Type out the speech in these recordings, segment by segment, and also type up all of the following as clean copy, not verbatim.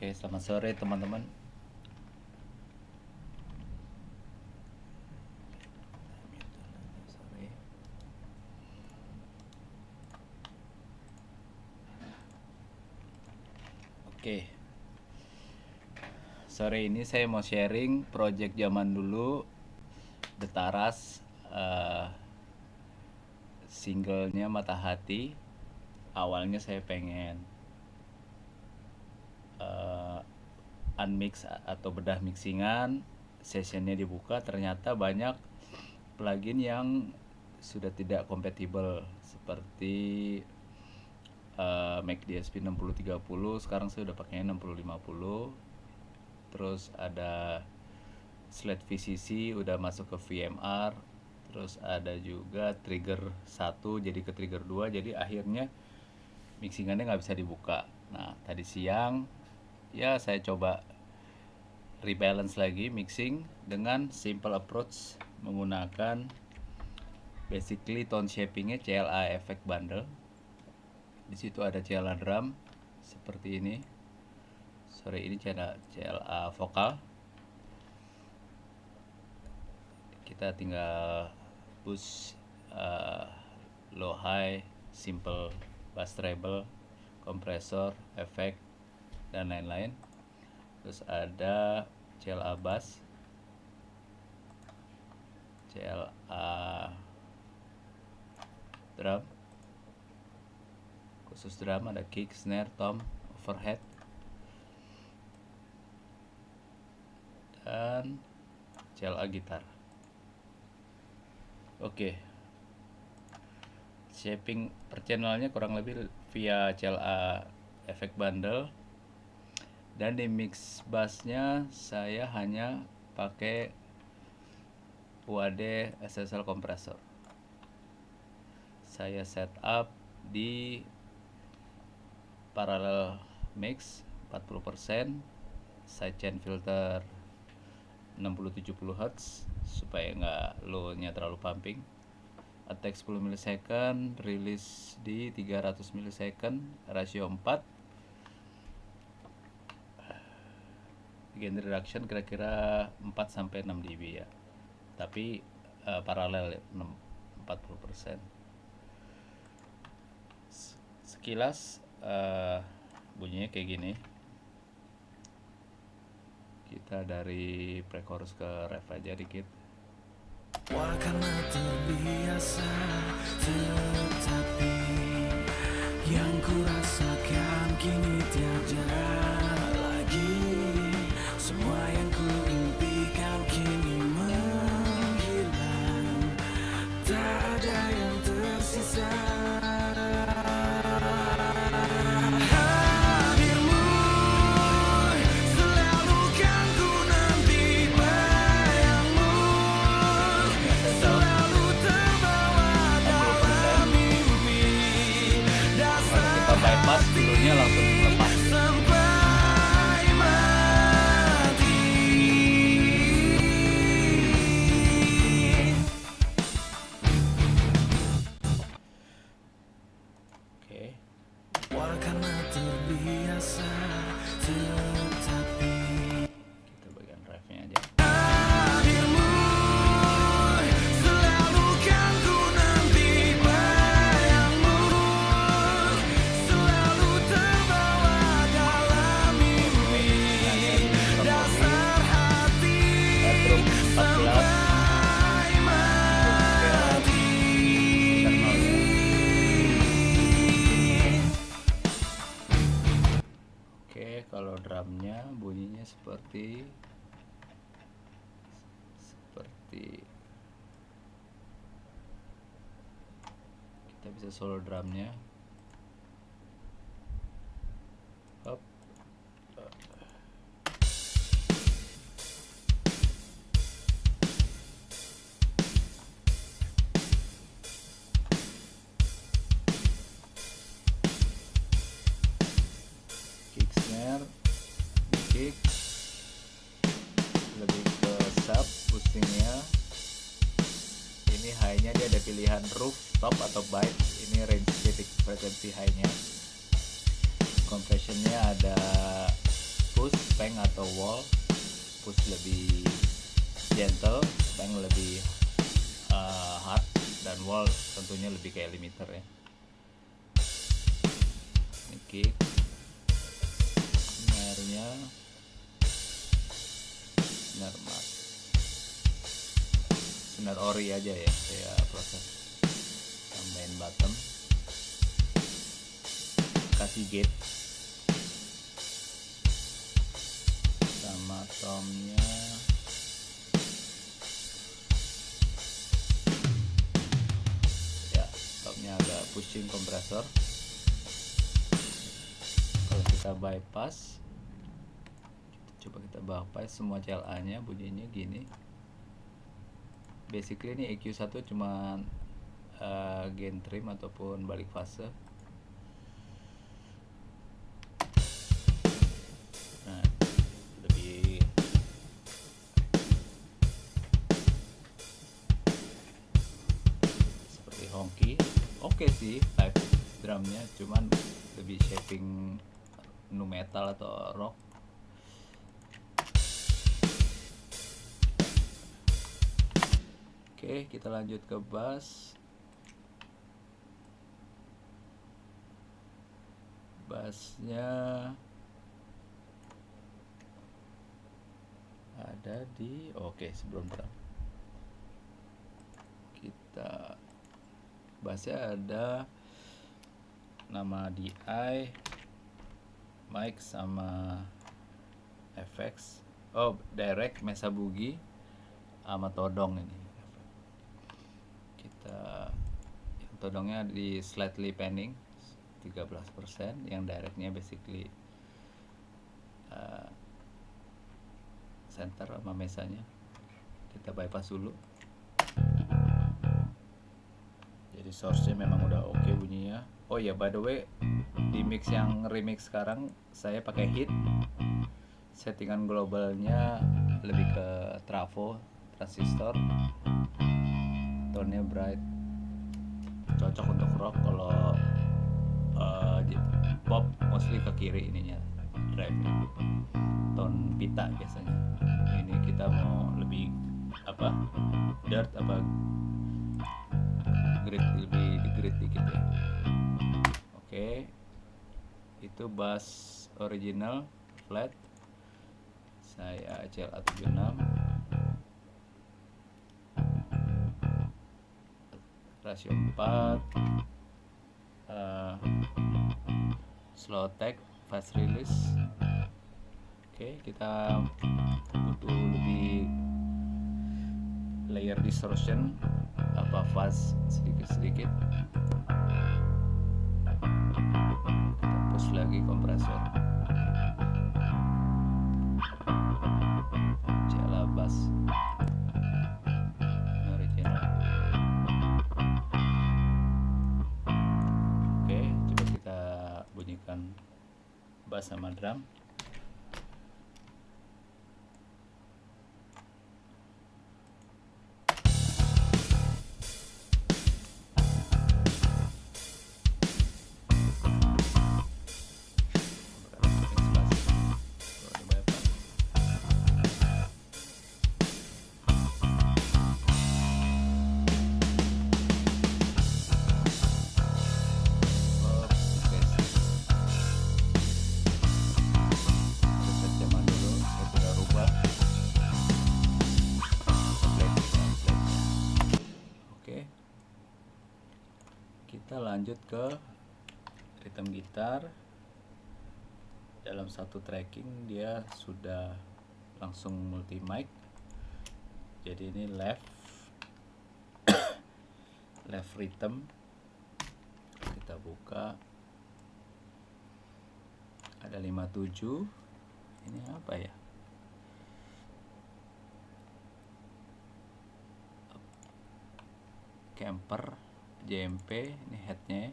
Oke, selamat sore teman-teman. Oke, sore ini saya mau sharing project zaman dulu, The Taras, singlenya Mata Hati. Awalnya saya pengen unmix atau bedah mixingan, sessionnya dibuka, ternyata banyak plugin yang sudah tidak kompatibel seperti Mac DSP 6030. Sekarang saya udah pakai 6050. Terus ada Slate VCC udah masuk ke VMR. Terus ada juga trigger 1 jadi ke trigger 2, jadi akhirnya mixingannya nggak bisa dibuka. Nah, tadi siang ya saya coba rebalance lagi mixing dengan simple approach menggunakan basically tone shapingnya CLA Effect Bundle. Di situ ada CLA drum seperti ini. Sore ini CLA vokal. Kita tinggal push low high, simple bass treble, kompresor, efek dan lain-lain. Terus ada CLA bass, CLA drum, khusus drum ada kick, snare, tom, overhead, dan CLA gitar. Oke, shaping per channelnya kurang lebih via CLA Effect Bundle, dan di mix bassnya saya hanya pakai UAD SSL kompresor. Saya setup di parallel mix 40%, sidechain filter 60-70 Hz supaya nggak low-nya terlalu pumping, attack 10 ms, release di 300 ms, rasio 4, gain reduction kira-kira 4-6 dB ya, tapi paralel 40%. Sekilas bunyinya kayak gini. Kita dari pre-chorus ke ref aja dikit. Wah, karena terbiasa, tetapi yang ku rasakan kini tiada lagi. Semua yang ku impikan kini menghilang, tak ada yang tersisa. Bypass dulunya langsung lepas. Oke. Wah, karena terbiasa, tetapi Kita bagian drive-nya aja. Oke, kalau drumnya bunyinya seperti kita bisa solo drumnya. Up. Kick snare, kick, lebih ke sub boostingnya. Ini high-nya dia ada pilihan roof, top atau bite. Ini range titik frekuensi high-nya. Compression-nya ada push, spank atau wall. Push lebih gentle, spank lebih hard, dan wall tentunya lebih kayak limiter ya. Ini kick, snare-nya snare mat, snare ori aja ya, saya proses tambahin bottom, kasih gate sama tomnya. Ya, tomnya agak pushing kompresor. Kalau kita bypass, coba kita bypass semua CLA nya, bunyinya gini. Basically ini EQ1 cuma gain trim ataupun balik fase. Nah, lebih seperti honky. Oke sih live drumnya, cuman lebih shaping nu metal atau rock. Oke, kita lanjut ke bass. Bassnya ada di sebelum drum kita bassnya ada nama DI, mic sama FX. Direct, Mesa Boogie sama todong ini. Kita yang todongnya di slightly panning 13%, yang directnya basically center sama mesanya. Kita bypass dulu. Jadi source-nya memang udah oke bunyinya. Oh ya, by the way, di mix yang remix sekarang saya pakai hit. Settingan globalnya lebih ke travo, transistor. Tone-nya bright. Cocok untuk rock. Kalau pop mostly ke kiri ininya, drive-nya. Tone pita biasanya. Ini kita mau lebih dirt grit, lebih grit dikit ya. Oke, itu bass original flat, saya CLA 76 rasio 4, slow attack, fast release. Oke, kita butuh lebih layer distortion, fuzz sedikit-sedikit. Kita push lagi kompresor, CLA bass original. Oke, coba kita bunyikan bass sama drum. Kita lanjut ke rhythm gitar. Dalam satu tracking dia sudah langsung multi mic. Jadi ini left rhythm. Kita buka, ada 57. Ini apa ya? Camper JMP, ini headnya.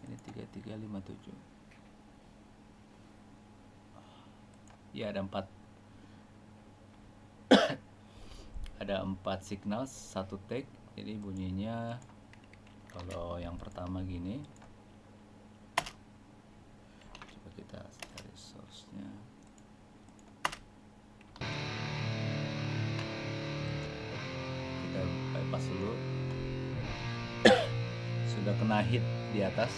Ini 3357. Ya, ada 4 ada 4 signal, satu take. Jadi bunyinya kalau yang pertama gini. Coba kita cari source-nya. lepas dulu. Sudah kena hit di atas,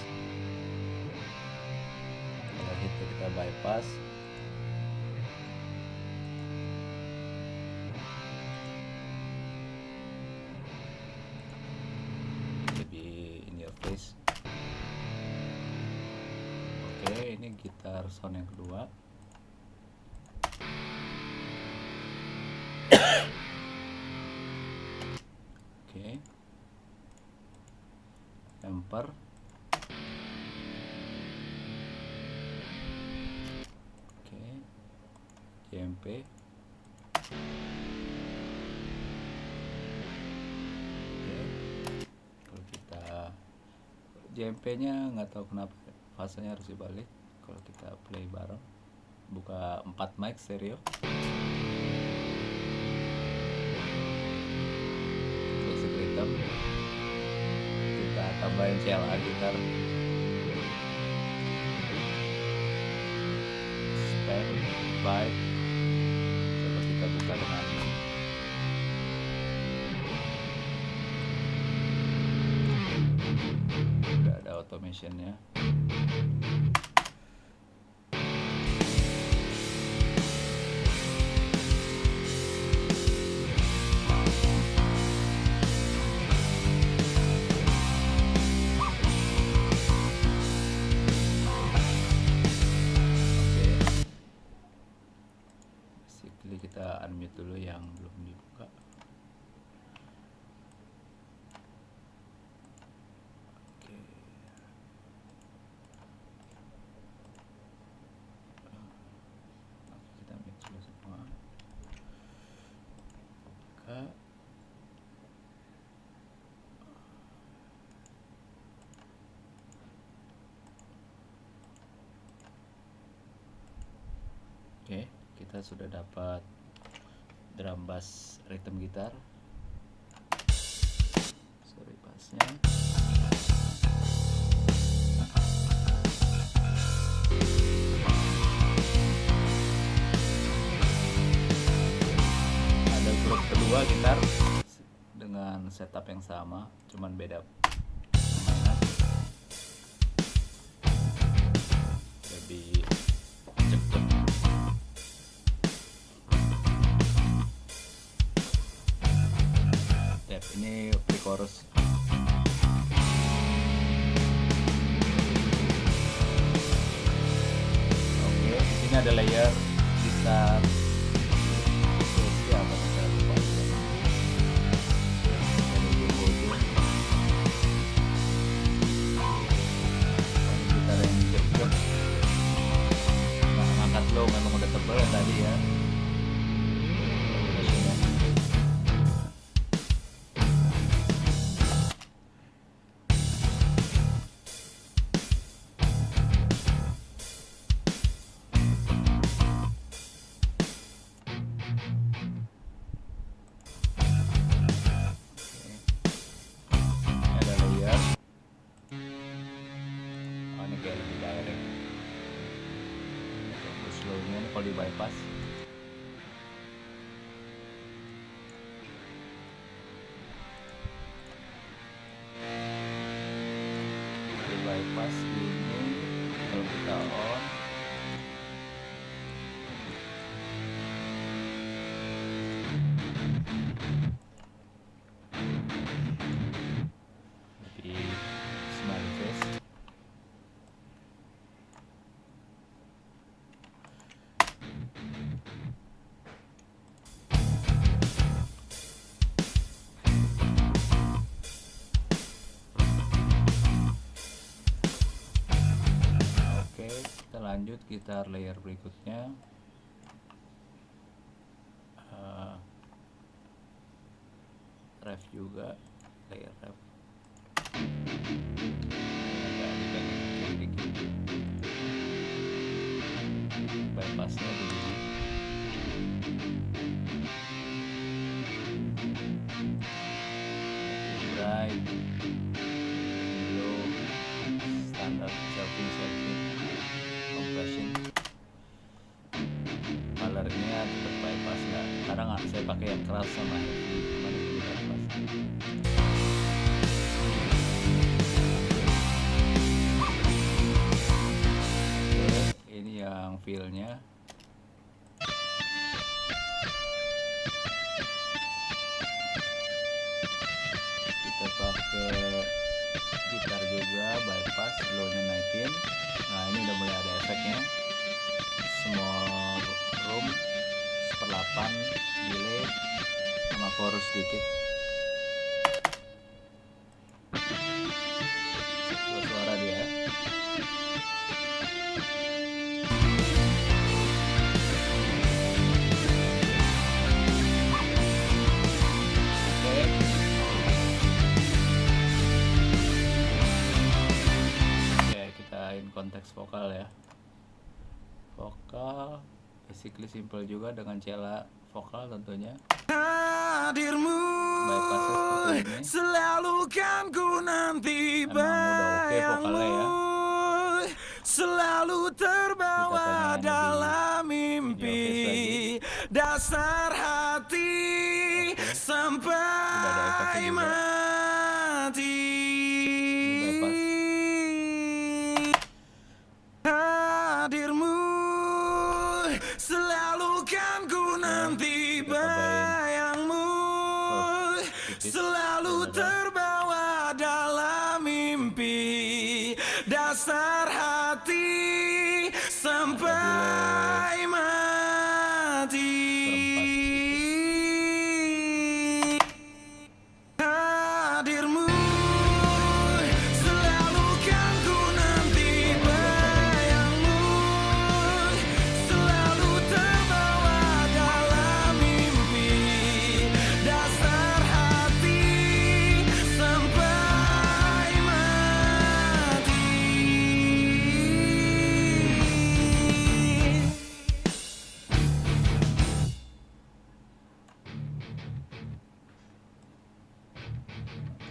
kalau hit kita bypass. Lebih in your face. Oke, ini gitar sound yang kedua. Oke, temper. Oke, JMP. Oke, kalau kita JMP nya nggak tahu kenapa fasenya harus dibalik. Kalau kita play bareng, buka 4 mic stereo, basic rhythm, kita tambahin CLA gitar, spell, byte. Coba kita buka dengan udah ada automationnya. Kita unmute dulu yang belum dibuka. Oke. Kita mute dulu semua. Buka. Oke, kita sudah dapat drum bass rhythm gitar. Sorry bassnya. Ada grup kedua gitar dengan setup yang sama, cuman beda permainan. Lebih cepet. Ini pre-chorus. Oke, di sini ada layer gitar. Terus ya apa saya lupa. Gitar yang jep-jep. Nah, ngangkat low memang udah tebal ya tadi ya. Kayak lebih direct. Slownya ini kalau di bypass. Di bypass ini kalau kita on. Lebih smiley face. Lanjut gitar layer berikutnya. Ref juga, layer ref. Bypassnya begini. Bright, low, standar, selfie, compression. Colornya tetap bypass, nggak. Kadang saya pakai yang keras sama heavy, cuman ini bypass. feel-nya. Kita pakai gitar juga, bypass, low-nya naikin. Nah ini udah mulai ada efeknya. Small room 1/8 delay sama chorus sedikit. Suara dia. Konteks vokal ya. Vokal basically simple juga dengan cella vokal tentunya. Hadirmu selalu kan ku nanti bayangmu, selalu terbawa dalam mimpi, dasar hati sampai mati. Hadirmu selalu kan ku nanti bayangmu, selalu terbawa dalam mimpi, dasar hati sampai mati. Hadirmu selalu kan ku nanti bayangmu, selalu terbawa dalam mimpi, dasar hati sampai mati.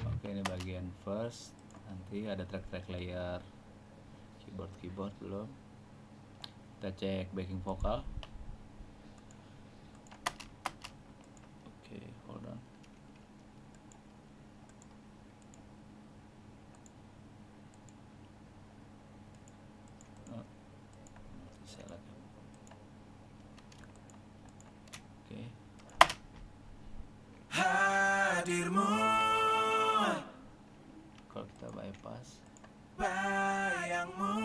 Oke, ini bagian first. Nanti ada track-track layer, keyboard belum. Kita cek backing vokal. Oke, hold on. Select. Oke. Hadirmu Kalau kita bypass, bayangmu,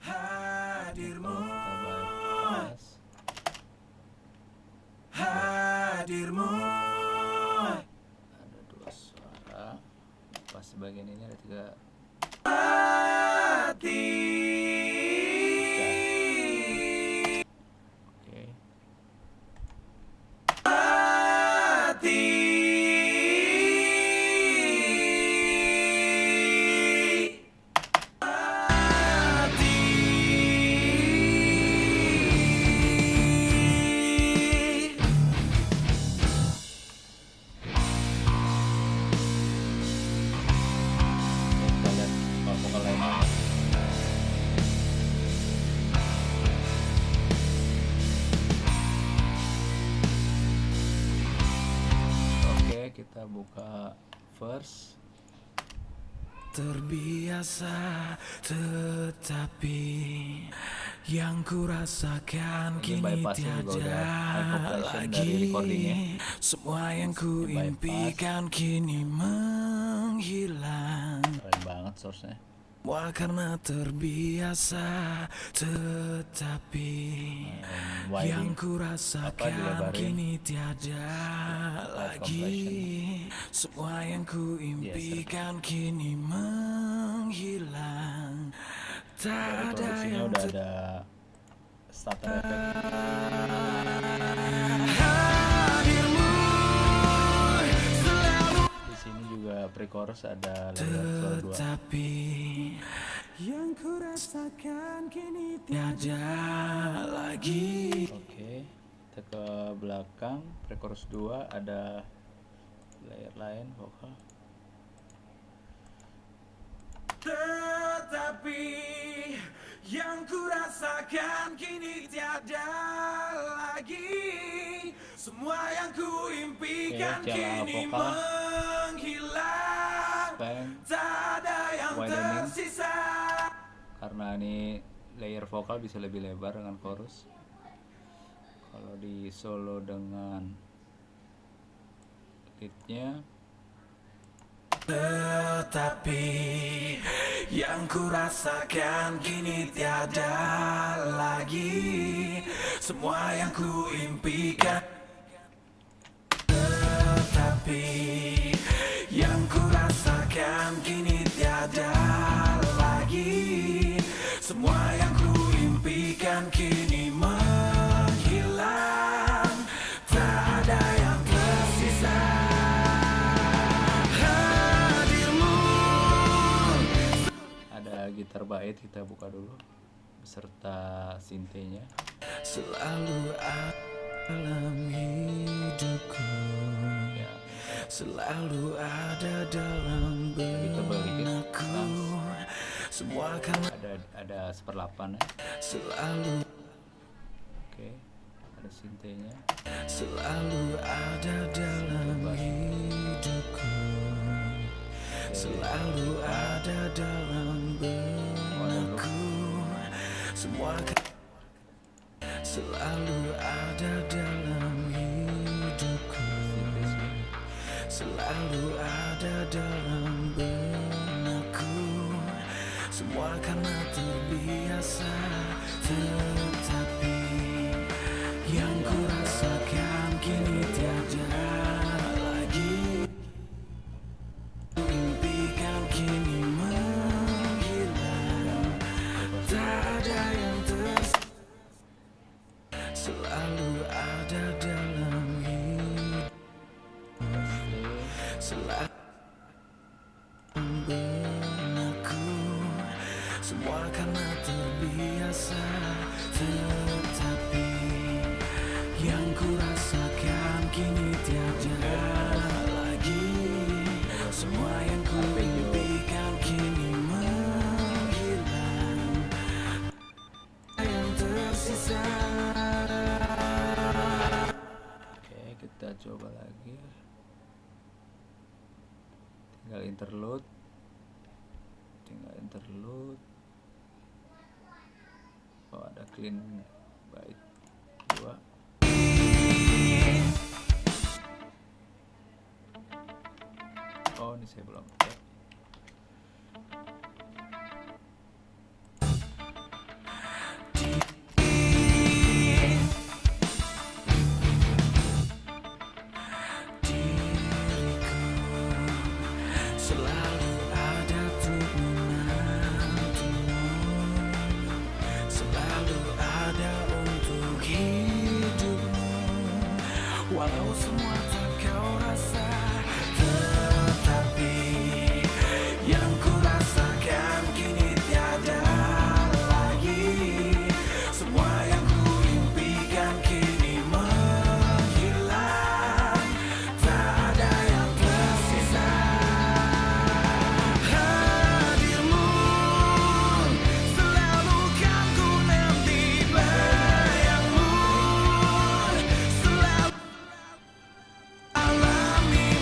hadirmu, kita bypass, hadirmu. ada 2 suara. Pas bagian ini ada 3. Mati. Oke. Mati. Kita lihat vokal lainnya. Oke, kita buka verse. Terbiasa tetapi yang ku rasakan Ini kini bypassnya juga tiada udah high compression dari lagi. recordingnya. Semua yang ku Ini bypass. impikan kini menghilang. Keren banget source-nya. Wah, karena terbiasa tetapi yang ku rasakan kini tiada lagi. Semua yang ku impikan kini menghilang. Tak ada Produksinya yang udah ada starter effect. hadirmu selalu Di sini juga pre-chorus ada layer suara 2. tetapi yang ku rasakan kini tiada lagi. Oke, kita ke belakang pre-chorus 2 ada layer lain vokal. Tetapi yang ku rasakan kini tiada lagi. Semua yang ku impikan Oke, cella kini vokal. menghilang. Span Tak ada yang widening tersisa. karena karena ini layer vokal bisa lebih lebar dengan chorus. Kalau di solo dengan leadnya, tetapi yang ku rasakan kini tiada lagi semua yang ku impikan. Tetapi yang ku rasakan kini tiada lagi semua yang ku impikan kini menghilang, tak ada yang tersisa. ada gitar bait, kita buka dulu beserta sintenya. Selalu dalam hidupku, Ya, selalu ada dalam kita balikin. benakku. Nah, Semua kan ada 1/8 ya. selalu, Oke, ada sintenya. selalu ada dalam hidupku, selalu ada dalam benakku. Semua kan selalu ada dalam hidupku, selalu ada dalam benakku. Semua karena terbiasa, tetapi yang ku rasakan kini tiada lagi. Impikan kini menghilang, tak ada yang selalu ada dalam hidup, selalu benakku. Semua karena terbiasa, tetapi yang ku rasakan kini tiada lagi. Semua yang ku impikan kini menghilang, yang tersisa. Oke, kita coba lagi. Tinggal interlude. Oh, ada clean bait 2. Oh, ini saya belum cek. Selalu ada untuk menantimu, selalu ada untuk hidupmu. Walau semua tak kau rasa, tetapi yang ku rasakan kini tiada lagi. Semua yang ku impikan kini menghilang, tak ada yang tersisa. Hadirmu selalu kan ku nanti, bayangmu selalu alami.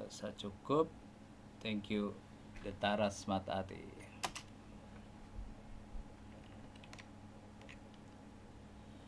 rasa cukup. Thank you, Detaras Mata Hati.